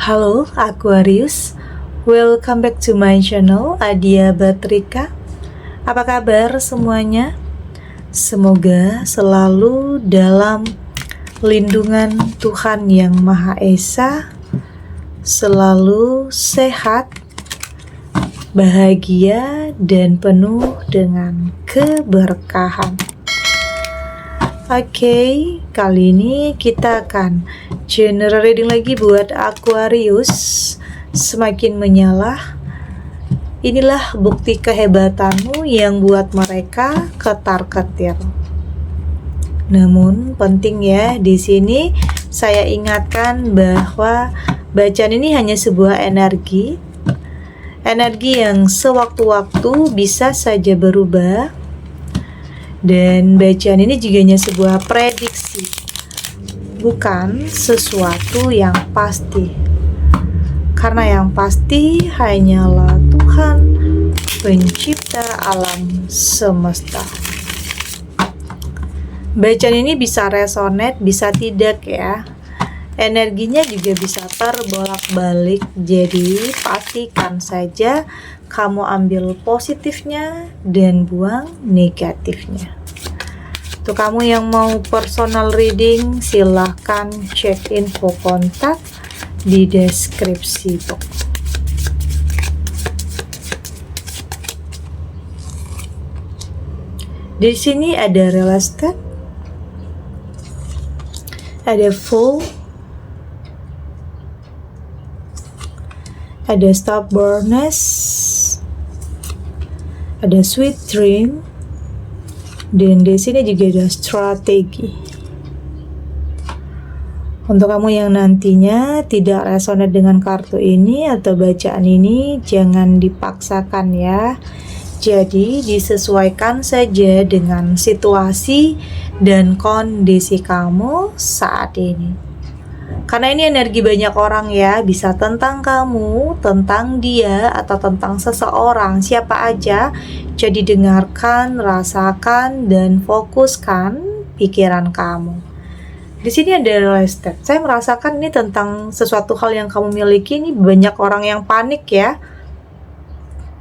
Halo Aquarius, welcome back to my channel Adia Batrika. Apa kabar semuanya? Semoga selalu dalam lindungan Tuhan Yang Maha Esa, selalu sehat, bahagia, dan penuh dengan keberkahan. Oke, kali ini kita akan general reading lagi buat Aquarius. Semakin menyala, inilah bukti kehebatanmu yang buat mereka ketar-ketir. Namun penting ya, di sini saya ingatkan bahwa bacaan ini hanya sebuah energi yang sewaktu-waktu bisa saja berubah. Dan bacaan ini juga hanya sebuah prediksi, bukan sesuatu yang pasti. Karena yang pasti hanyalah Tuhan, pencipta alam semesta. Bacaan ini bisa resonate, bisa tidak ya. Energinya juga bisa terbolak-balik. Jadi pastikan saja kamu ambil positifnya dan buang negatifnya. Untuk kamu yang mau personal reading, silahkan cek info kontak di deskripsi box. Di sini ada real estate, ada full, ada stubbornness, ada sweet dream, dan di sini juga ada strategi. Untuk kamu yang nantinya tidak resonate dengan kartu ini atau bacaan ini, jangan dipaksakan ya. Jadi disesuaikan saja dengan situasi dan kondisi kamu saat ini. Karena ini energi banyak orang ya, bisa tentang kamu, tentang dia, atau tentang seseorang, siapa aja. Jadi dengarkan, rasakan, dan fokuskan pikiran kamu. Di sini ada real estate. Saya merasakan ini tentang sesuatu hal yang kamu miliki. Ini banyak orang yang panik ya.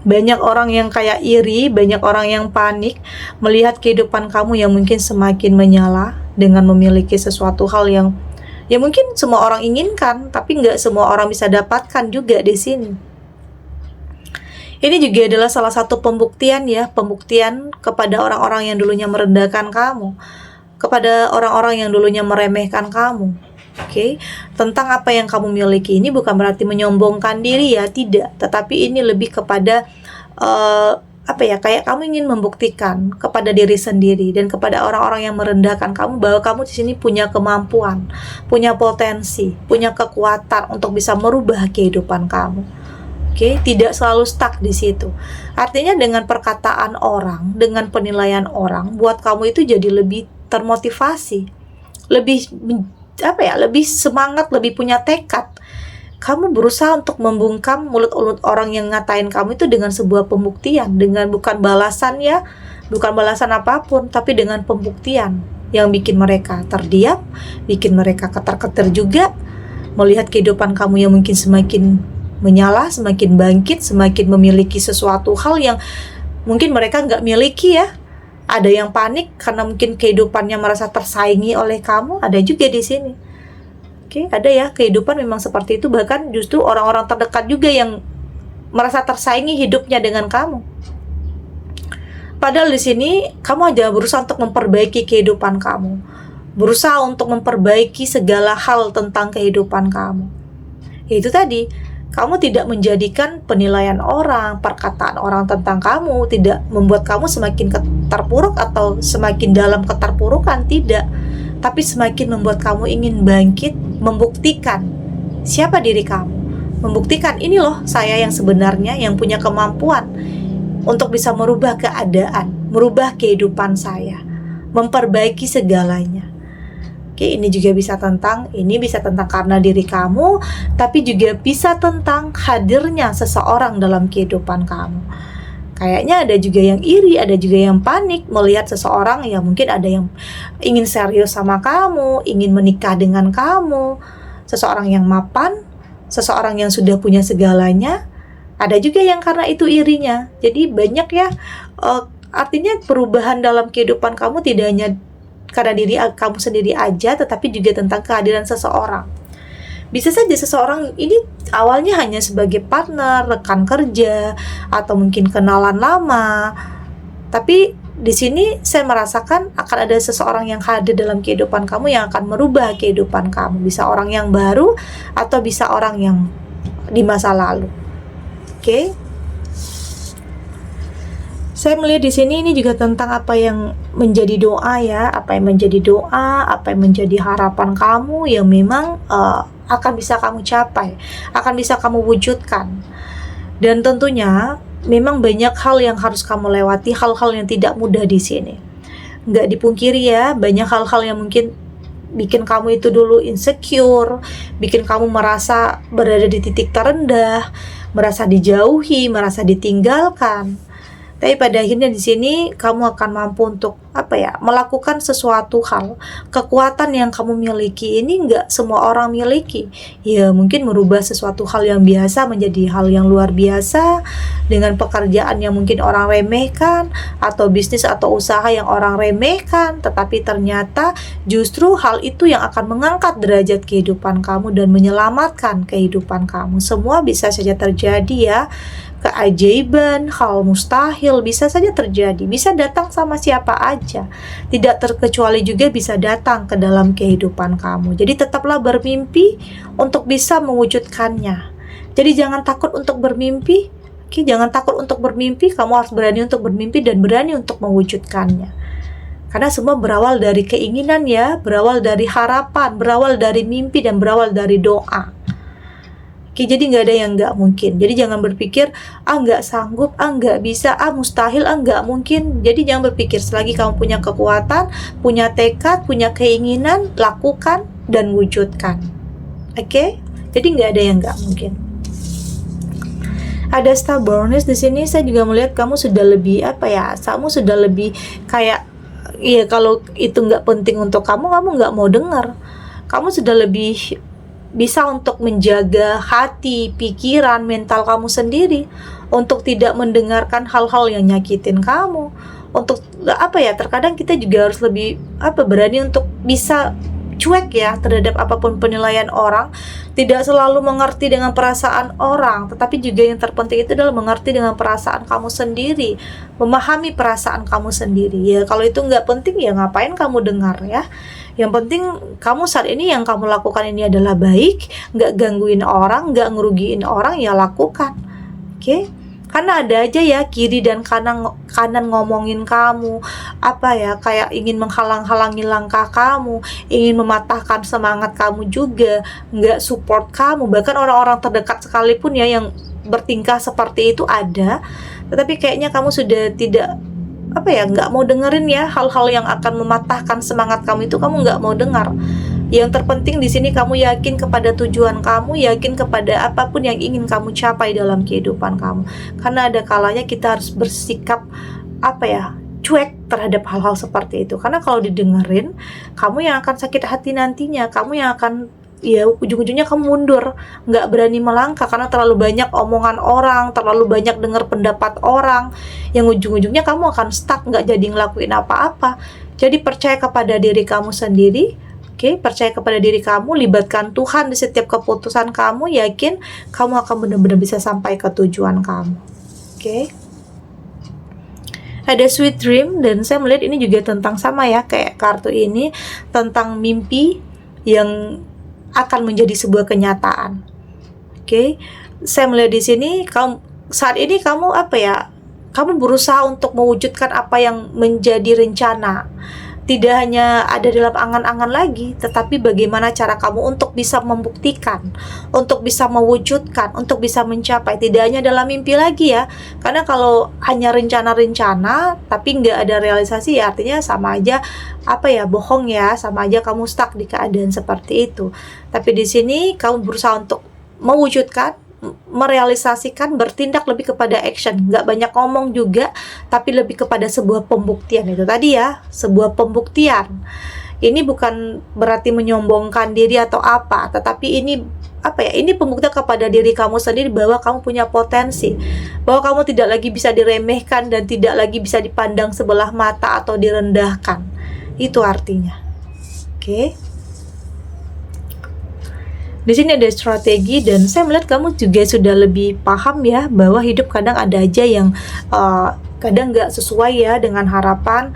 Banyak orang yang kayak iri, banyak orang yang panik melihat kehidupan kamu yang mungkin semakin menyala dengan memiliki sesuatu hal yang ya mungkin semua orang inginkan, tapi nggak semua orang bisa dapatkan juga di sini. Ini juga adalah salah satu pembuktian ya, pembuktian kepada orang-orang yang dulunya merendahkan kamu, kepada orang-orang yang dulunya meremehkan kamu. Oke, tentang apa yang kamu miliki ini bukan berarti menyombongkan diri ya, tidak. Tetapi ini lebih kepada kayak kamu ingin membuktikan kepada diri sendiri dan kepada orang-orang yang merendahkan kamu bahwa kamu di sini punya kemampuan, punya potensi, punya kekuatan untuk bisa merubah kehidupan kamu. Oke, tidak selalu stuck di situ. Artinya dengan perkataan orang, dengan penilaian orang, buat kamu itu jadi lebih termotivasi, lebih semangat, lebih punya tekad. Kamu berusaha untuk membungkam mulut-mulut orang yang ngatain kamu itu dengan sebuah pembuktian, dengan bukan balasan ya, bukan balasan apapun, tapi dengan pembuktian yang bikin mereka terdiam, bikin mereka ketar-ketir juga, melihat kehidupan kamu yang mungkin semakin menyala, semakin bangkit, semakin memiliki sesuatu hal yang mungkin mereka nggak miliki ya. Ada yang panik karena mungkin kehidupannya merasa tersaingi oleh kamu, ada juga di sini. Oke, ada ya, kehidupan memang seperti itu. Bahkan justru orang-orang terdekat juga yang merasa tersaingi hidupnya dengan kamu. Padahal di sini kamu aja berusaha untuk memperbaiki kehidupan kamu, berusaha untuk memperbaiki segala hal tentang kehidupan kamu. Itu tadi, kamu tidak menjadikan penilaian orang, perkataan orang tentang kamu tidak membuat kamu semakin terpuruk atau semakin dalam keterpurukan, tidak. Tapi semakin membuat kamu ingin bangkit, membuktikan siapa diri kamu. Membuktikan ini loh saya yang sebenarnya, yang punya kemampuan untuk bisa merubah keadaan, merubah kehidupan saya, memperbaiki segalanya. Oke, ini juga bisa tentang karena diri kamu, tapi juga bisa tentang hadirnya seseorang dalam kehidupan kamu. Kayaknya ada juga yang iri, ada juga yang panik melihat seseorang yang mungkin ada yang ingin serius sama kamu, ingin menikah dengan kamu, seseorang yang mapan, seseorang yang sudah punya segalanya, ada juga yang karena itu irinya. Jadi banyak ya, artinya perubahan dalam kehidupan kamu tidak hanya karena diri kamu sendiri aja, tetapi juga tentang kehadiran seseorang. Bisa saja seseorang ini awalnya hanya sebagai partner, rekan kerja, atau mungkin kenalan lama, tapi di sini saya merasakan akan ada seseorang yang hadir dalam kehidupan kamu yang akan merubah kehidupan kamu. Bisa orang yang baru atau bisa orang yang di masa lalu. Oke. Saya melihat di sini ini juga tentang apa yang menjadi doa ya, apa yang menjadi doa, apa yang menjadi harapan kamu yang memang akan bisa kamu capai, akan bisa kamu wujudkan. Dan tentunya memang banyak hal yang harus kamu lewati, hal-hal yang tidak mudah di sini. Nggak dipungkiri ya, banyak hal-hal yang mungkin bikin kamu itu dulu insecure, bikin kamu merasa berada di titik terendah, merasa dijauhi, merasa ditinggalkan. Tapi pada akhirnya di sini kamu akan mampu untuk melakukan sesuatu hal. Kekuatan yang kamu miliki ini nggak semua orang miliki. Ya mungkin merubah sesuatu hal yang biasa menjadi hal yang luar biasa, dengan pekerjaan yang mungkin orang remehkan, atau bisnis atau usaha yang orang remehkan, tetapi ternyata justru hal itu yang akan mengangkat derajat kehidupan kamu dan menyelamatkan kehidupan kamu. Semua bisa saja terjadi ya. Keajaiban, hal mustahil bisa saja terjadi, bisa datang sama siapa aja, tidak terkecuali juga bisa datang ke dalam kehidupan kamu. Jadi tetaplah bermimpi untuk bisa mewujudkannya. Jadi jangan takut untuk bermimpi. Oke, jangan takut untuk bermimpi, kamu harus berani untuk bermimpi dan berani untuk mewujudkannya. Karena semua berawal dari keinginan ya, berawal dari harapan, berawal dari mimpi, dan berawal dari doa. Oke, jadi nggak ada yang nggak mungkin. Jadi jangan berpikir, nggak sanggup, nggak bisa, mustahil, nggak mungkin. Jadi jangan berpikir, selagi kamu punya kekuatan, punya tekad, punya keinginan, lakukan dan wujudkan. Oke? Jadi nggak ada yang nggak mungkin. Ada stubbornness di sini. Saya juga melihat kamu sudah lebih kamu sudah lebih kayak, ya kalau itu nggak penting untuk kamu nggak mau dengar. Kamu sudah lebih bisa untuk menjaga hati, pikiran, mental kamu sendiri, untuk tidak mendengarkan hal-hal yang nyakitin kamu. Untuk terkadang kita juga harus lebih berani untuk bisa cuek ya terhadap apapun penilaian orang, tidak selalu mengerti dengan perasaan orang, tetapi juga yang terpenting itu adalah mengerti dengan perasaan kamu sendiri, memahami perasaan kamu sendiri. Ya kalau itu nggak penting ya ngapain kamu dengar ya. Yang penting kamu saat ini yang kamu lakukan ini adalah baik, nggak gangguin orang, nggak ngerugiin orang, ya lakukan. Oke? Karena ada aja ya kiri dan kanan ngomongin kamu, kayak ingin menghalang-halangi langkah kamu, ingin mematahkan semangat kamu juga, nggak support kamu. Bahkan orang-orang terdekat sekalipun ya yang bertingkah seperti itu ada, tetapi kayaknya kamu sudah tidak nggak mau dengerin ya hal-hal yang akan mematahkan semangat kamu itu, kamu nggak mau dengar. Yang terpenting di sini kamu yakin kepada tujuan kamu, yakin kepada apapun yang ingin kamu capai dalam kehidupan kamu. Karena ada kalanya kita harus bersikap cuek terhadap hal-hal seperti itu. Karena kalau didengerin, kamu yang akan sakit hati nantinya, kamu yang akan ujung-ujungnya kamu mundur, nggak berani melangkah karena terlalu banyak omongan orang, terlalu banyak dengar pendapat orang, yang ujung-ujungnya kamu akan stuck, nggak jadi ngelakuin apa-apa. Jadi percaya kepada diri kamu sendiri. Oke, percaya kepada diri kamu, libatkan Tuhan di setiap keputusan kamu, yakin kamu akan benar-benar bisa sampai ke tujuan kamu. Oke. Ada sweet dream, dan saya melihat ini juga tentang sama ya, kayak kartu ini, tentang mimpi yang akan menjadi sebuah kenyataan. Oke. Saya melihat di sini saat ini kamu kamu berusaha untuk mewujudkan apa yang menjadi rencana. Tidak hanya ada dalam angan-angan lagi, tetapi bagaimana cara kamu untuk bisa membuktikan, untuk bisa mewujudkan, untuk bisa mencapai. Tidak hanya dalam mimpi lagi ya, karena kalau hanya rencana-rencana tapi nggak ada realisasi ya artinya sama aja bohong ya, sama aja kamu stuck di keadaan seperti itu. Tapi di sini kamu berusaha untuk mewujudkan, merealisasikan, bertindak lebih kepada action, nggak banyak ngomong juga, tapi lebih kepada sebuah pembuktian. Itu tadi ya, sebuah pembuktian Ini bukan berarti menyombongkan diri atau apa, tetapi ini ini pembuktian kepada diri kamu sendiri bahwa kamu punya potensi, bahwa kamu tidak lagi bisa diremehkan dan tidak lagi bisa dipandang sebelah mata atau direndahkan. Itu artinya. Oke. Di sini ada strategi, dan saya melihat kamu juga sudah lebih paham ya bahwa hidup kadang ada aja yang kadang nggak sesuai ya dengan harapan.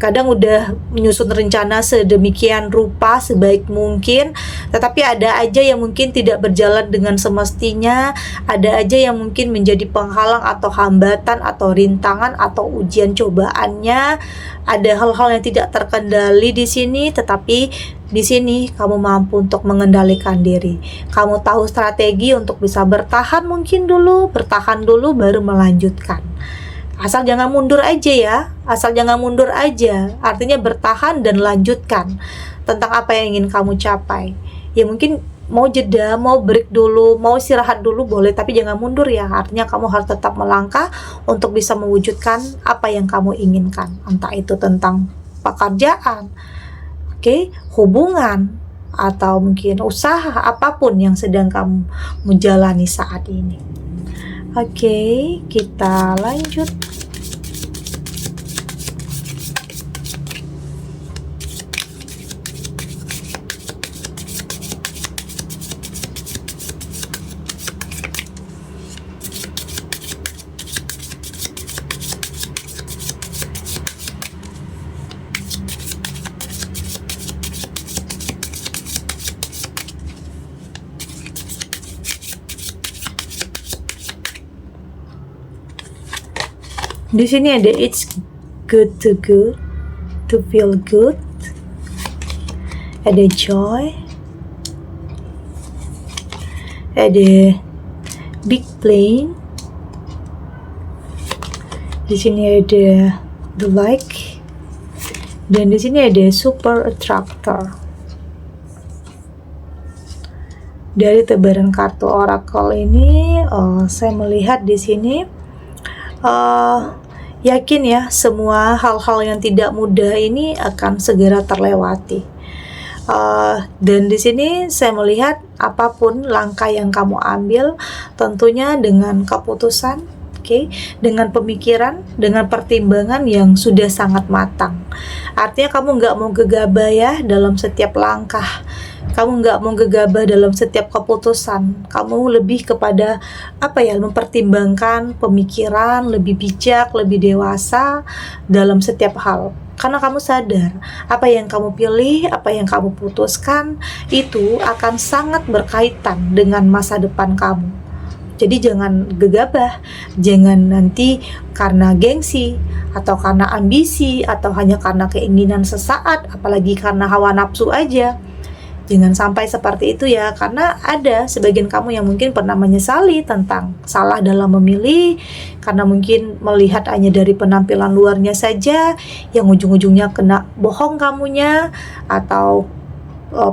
Kadang udah menyusun rencana sedemikian rupa sebaik mungkin, tetapi ada aja yang mungkin tidak berjalan dengan semestinya, ada aja yang mungkin menjadi penghalang atau hambatan atau rintangan atau ujian cobaannya. Ada hal-hal yang tidak terkendali di sini, tetapi di sini kamu mampu untuk mengendalikan diri. Kamu tahu strategi untuk bisa bertahan bertahan dulu baru melanjutkan. Asal jangan mundur aja ya, asal jangan mundur aja. Artinya bertahan dan lanjutkan tentang apa yang ingin kamu capai. Ya mungkin mau jeda, mau break dulu, mau istirahat dulu boleh, tapi jangan mundur ya. Artinya kamu harus tetap melangkah untuk bisa mewujudkan apa yang kamu inginkan. Entah itu tentang pekerjaan, hubungan, atau mungkin usaha, apapun yang sedang kamu menjalani saat ini. Kita lanjut. Di sini ada it's good to feel good. Ada joy. Ada big plane. Di sini ada the like. Dan di sini ada super attractor. Dari tebaran kartu oracle ini, saya melihat di sini yakin ya, semua hal-hal yang tidak mudah ini akan segera terlewati. Dan di sini saya melihat apapun langkah yang kamu ambil, tentunya dengan keputusan, dengan pemikiran, dengan pertimbangan yang sudah sangat matang. Artinya kamu nggak mau gegabah ya dalam setiap langkah. Kamu nggak mau gegabah dalam setiap keputusan. Kamu lebih kepada mempertimbangkan pemikiran, lebih bijak, lebih dewasa dalam setiap hal. Karena kamu sadar apa yang kamu pilih, apa yang kamu putuskan itu akan sangat berkaitan dengan masa depan kamu. Jadi jangan gegabah, jangan nanti karena gengsi atau karena ambisi atau hanya karena keinginan sesaat, apalagi karena hawa nafsu aja. Jangan sampai seperti itu ya, karena ada sebagian kamu yang mungkin pernah menyesali tentang salah dalam memilih, karena mungkin melihat hanya dari penampilan luarnya saja, yang ujung-ujungnya kena bohong kamunya, atau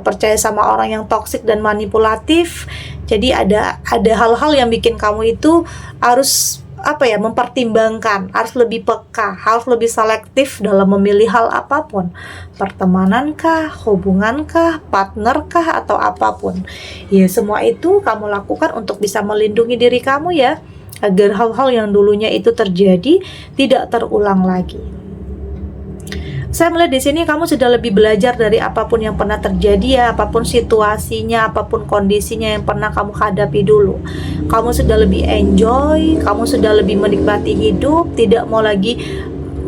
percaya sama orang yang toksik dan manipulatif. Jadi ada hal-hal yang bikin kamu itu harus mempertimbangkan, harus lebih peka, harus lebih selektif dalam memilih hal apapun, pertemanan-kah, hubungan-kah, partner-kah, atau apapun. Ya semua itu kamu lakukan untuk bisa melindungi diri kamu ya, agar hal-hal yang dulunya itu terjadi tidak terulang lagi. Saya melihat di sini kamu sudah lebih belajar dari apapun yang pernah terjadi ya, apapun situasinya, apapun kondisinya yang pernah kamu hadapi dulu. Kamu sudah lebih enjoy, kamu sudah lebih menikmati hidup, tidak mau lagi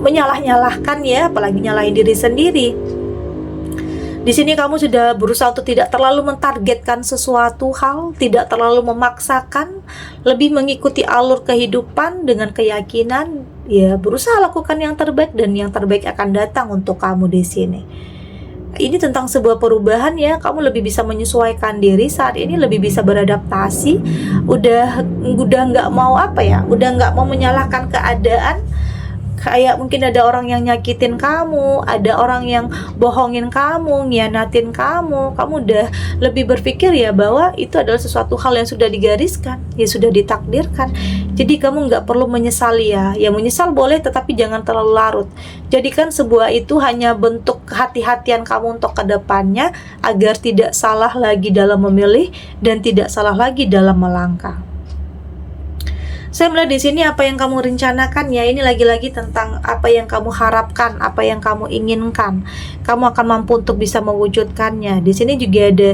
menyalah-nyalahkan ya, apalagi nyalahin diri sendiri. Di sini kamu sudah berusaha untuk tidak terlalu mentargetkan sesuatu hal, tidak terlalu memaksakan, lebih mengikuti alur kehidupan dengan keyakinan, ya berusaha lakukan yang terbaik dan yang terbaik akan datang untuk kamu di sini. Ini tentang sebuah perubahan ya, kamu lebih bisa menyesuaikan diri saat ini, lebih bisa beradaptasi, udah nggak mau udah nggak mau menyalahkan keadaan, kayak mungkin ada orang yang nyakitin kamu, ada orang yang bohongin kamu, ngianatin kamu udah lebih berpikir ya bahwa itu adalah sesuatu hal yang sudah digariskan, ya sudah ditakdirkan. Jadi kamu nggak perlu menyesali ya. Ya menyesal boleh, tetapi jangan terlalu larut. Jadikan sebuah itu hanya bentuk kehati-hatian kamu untuk kedepannya, agar tidak salah lagi dalam memilih dan tidak salah lagi dalam melangkah. Saya melihat di sini apa yang kamu rencanakan ya, ini lagi-lagi tentang apa yang kamu harapkan, apa yang kamu inginkan. Kamu akan mampu untuk bisa mewujudkannya. Di sini juga ada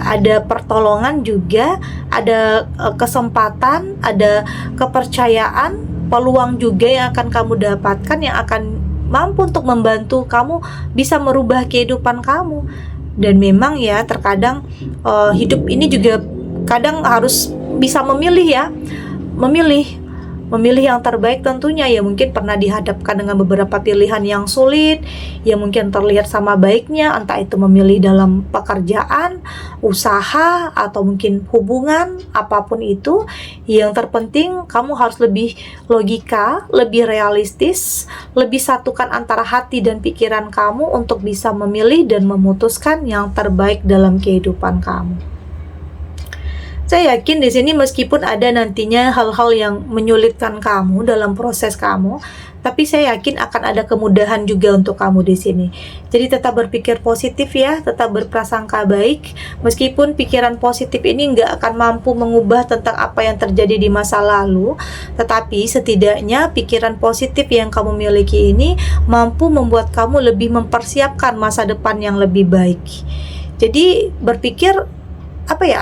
ada pertolongan juga, ada kesempatan, ada kepercayaan, peluang juga yang akan kamu dapatkan, yang akan mampu untuk membantu kamu bisa merubah kehidupan kamu. Dan memang ya terkadang hidup ini juga kadang harus bisa memilih ya, memilih yang terbaik tentunya ya. Mungkin pernah dihadapkan dengan beberapa pilihan yang sulit, yang mungkin terlihat sama baiknya, entah itu memilih dalam pekerjaan, usaha, atau mungkin hubungan, apapun itu. Yang terpenting kamu harus lebih logika, lebih realistis, lebih satukan antara hati dan pikiran kamu untuk bisa memilih dan memutuskan yang terbaik dalam kehidupan kamu. Saya yakin di sini meskipun ada nantinya hal-hal yang menyulitkan kamu dalam proses kamu, tapi saya yakin akan ada kemudahan juga untuk kamu di sini. Jadi tetap berpikir positif ya, tetap berprasangka baik. Meskipun pikiran positif ini nggak akan mampu mengubah tentang apa yang terjadi di masa lalu, tetapi setidaknya pikiran positif yang kamu miliki ini mampu membuat kamu lebih mempersiapkan masa depan yang lebih baik. Jadi berpikir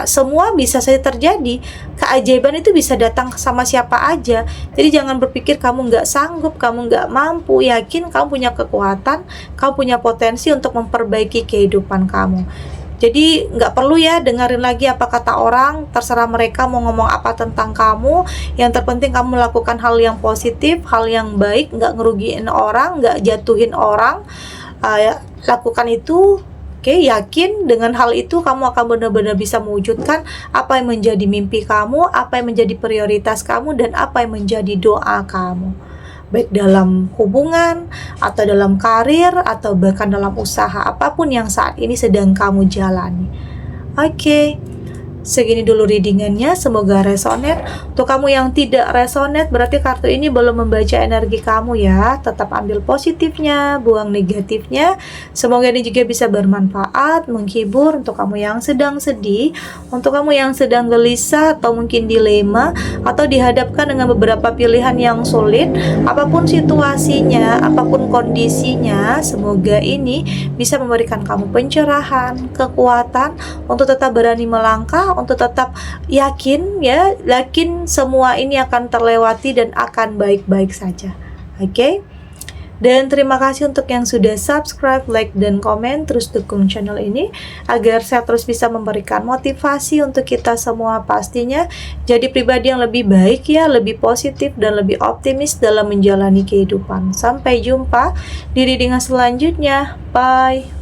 semua bisa saja terjadi. Keajaiban itu bisa datang sama siapa aja. Jadi jangan berpikir kamu nggak sanggup, kamu nggak mampu. Yakin kamu punya kekuatan, kamu punya potensi untuk memperbaiki kehidupan kamu. Jadi nggak perlu ya dengerin lagi apa kata orang. Terserah mereka mau ngomong apa tentang kamu. Yang terpenting kamu melakukan hal yang positif, hal yang baik, nggak ngerugiin orang, nggak jatuhin orang. Lakukan itu. Oke, yakin dengan hal itu kamu akan benar-benar bisa mewujudkan apa yang menjadi mimpi kamu, apa yang menjadi prioritas kamu, dan apa yang menjadi doa kamu. Baik dalam hubungan, atau dalam karir, atau bahkan dalam usaha, apapun yang saat ini sedang kamu jalani. Oke. Segini dulu readingannya, semoga resonate. Untuk kamu yang tidak resonate, berarti kartu ini belum membaca energi kamu ya. Tetap ambil positifnya, buang negatifnya. Semoga ini juga bisa bermanfaat, menghibur untuk kamu yang sedang sedih, untuk kamu yang sedang gelisah atau mungkin dilema, atau dihadapkan dengan beberapa pilihan yang sulit. Apapun situasinya, apapun kondisinya, semoga ini bisa memberikan kamu pencerahan, kekuatan untuk tetap berani melangkah, untuk tetap yakin semua ini akan terlewati dan akan baik-baik saja. Oke? Dan terima kasih untuk yang sudah subscribe, like, dan komen. Terus dukung channel ini agar saya terus bisa memberikan motivasi untuk kita semua pastinya jadi pribadi yang lebih baik ya, lebih positif dan lebih optimis dalam menjalani kehidupan. Sampai jumpa di readingan selanjutnya. Bye.